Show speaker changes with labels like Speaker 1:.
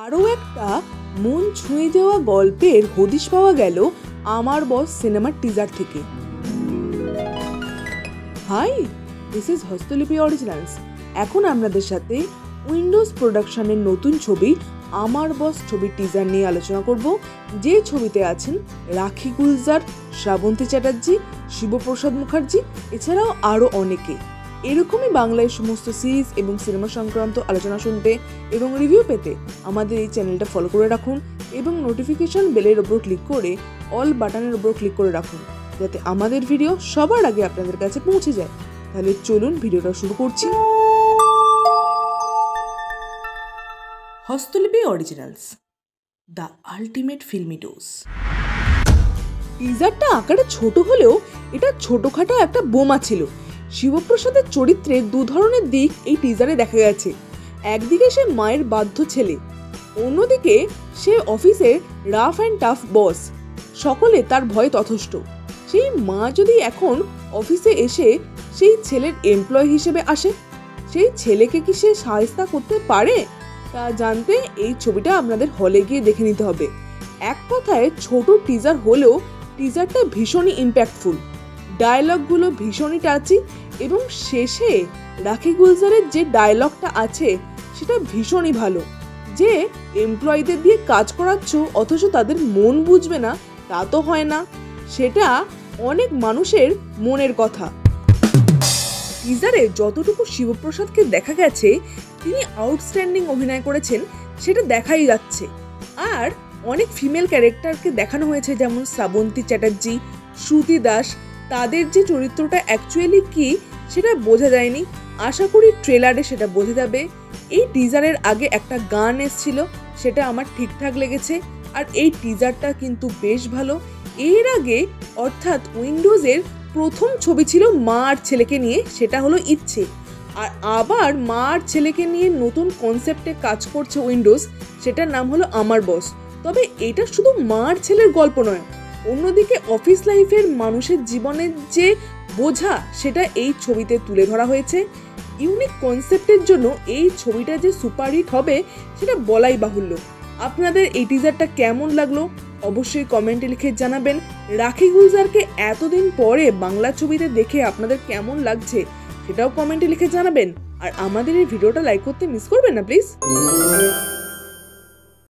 Speaker 1: আরও একটা মন ছুঁয়ে যাওয়া গল্পের হদিশ পাওয়া গেল আমার বস সিনেমার টিজার থেকে। Hi, this is Hastalipi originals. এখন আপনাদের সাথে উইন্ডোজ প্রোডাকশনের নতুন ছবি আমার বস ছবির টিজার নিয়ে আলোচনা করব, যে ছবিতে আছেন রাখি গুলজার, শ্রাবন্তী চ্যাটার্জি, শিবপ্রসাদ মুখার্জি, এছাড়াও আরও অনেকে। এরকমই বাংলায় সমস্ত সিরিজ এবং সিনেমা সংক্রান্ত আলোচনা শুনতে এবং রিভিউ পেতে আমাদের এই চ্যানেলটা ফলো করে রাখুন এবং নোটিফিকেশন বেলের ওপর ক্লিক করে অল বাটনের ওপর ক্লিক করে রাখুন, যাতে আমাদের ভিডিও সবার আগে আপনাদের কাছে পৌঁছে যায়। তাহলে চলুন ভিডিওটা শুরু করছি। Hastalipi originals, the ultimate filmy dose. টিজারটা আকারে ছোট হলেও এটা ছোটখাটো একটা বোমা ছিল। শিবপ্রসাদের চরিত্রের দু ধরনের দিক এই টিজারে দেখা গেছে। একদিকে সে মায়ের বাধ্য ছেলে, অন্যদিকে সে অফিসের রাফ অ্যান্ড টাফ বস। সকলে তার ভয়ে তথস্থ। সেই মা যদি এখন অফিসে এসে সেই ছেলের এমপ্লয় হিসেবে আসে, সেই ছেলেকে কি সে সাহায্য করতে পারে? তা জানতে এই ছবিটা আপনাদের হলে গিয়ে দেখে নিতে হবে। এক কথায় ছোট টিজার হলেও টিজারটা ভীষণই ইম্প্যাক্টফুল, ডায়লগগুলো ভীষণই টাচি এবং শেষে রাখি গুলজারের যে ডায়লগটা আছে সেটা ভীষণই ভালো, যে এমপ্লয়ীদের দিয়ে কাজ করাচ্ছ অথচ তাদের মন বুঝবে না, তা তো হয় না। সেটা অনেক মানুষের মনের কথা। টিজারে যতটুকু শিবপ্রসাদকে দেখা গেছে তিনি আউটস্ট্যান্ডিং অভিনয় করেছেন সেটা দেখাই যাচ্ছে। আর অনেক ফিমেল ক্যারেক্টারকে দেখানো হয়েছে, যেমন শ্রাবন্তী চ্যাটার্জি, শ্রুতি দাস। তাদের যে চরিত্রটা অ্যাকচুয়ালি কি সেটা বোঝা যায়নি, আশা করি ট্রেলারে সেটা বোঝা যাবে। এই টিজারের আগে একটা গান এসেছিল, সেটা আমার ঠিকঠাক লেগেছে। আর এই টিজারটা কিন্তু বেশ ভালো। এর আগে অর্থাৎ উইন্ডোজের প্রথম ছবি ছিল মা আর ছেলেকে নিয়ে, সেটা হলো ইচ্ছে। আর আবার মা আর ছেলেকে নিয়ে নতুন কনসেপ্টে কাজ করছে উইন্ডোজ, সেটার নাম হলো আমার বস। তবে এটা শুধু মা আর ছেলের গল্প নয়, অন্যদিকে অফিস লাইফের মানুষের জীবনের যে বোঝা সেটা এই ছবিতে তুলে ধরা হয়েছে। ইউনিক কনসেপ্টের জন্য এই ছবিটা যে সুপারহিট হবে সেটা বলাই বাহুল্য। আপনাদের এই টিজারটা কেমন লাগলো অবশ্যই কমেন্টে লিখে জানাবেন। রাখি গুলজারকে এতদিন পরে বাংলা ছবিতে দেখে আপনাদের কেমন লাগছে সেটাও কমেন্টে লিখে জানাবেন। আর আমাদের এই ভিডিওটা লাইক করতে মিস করবেন না প্লিজ।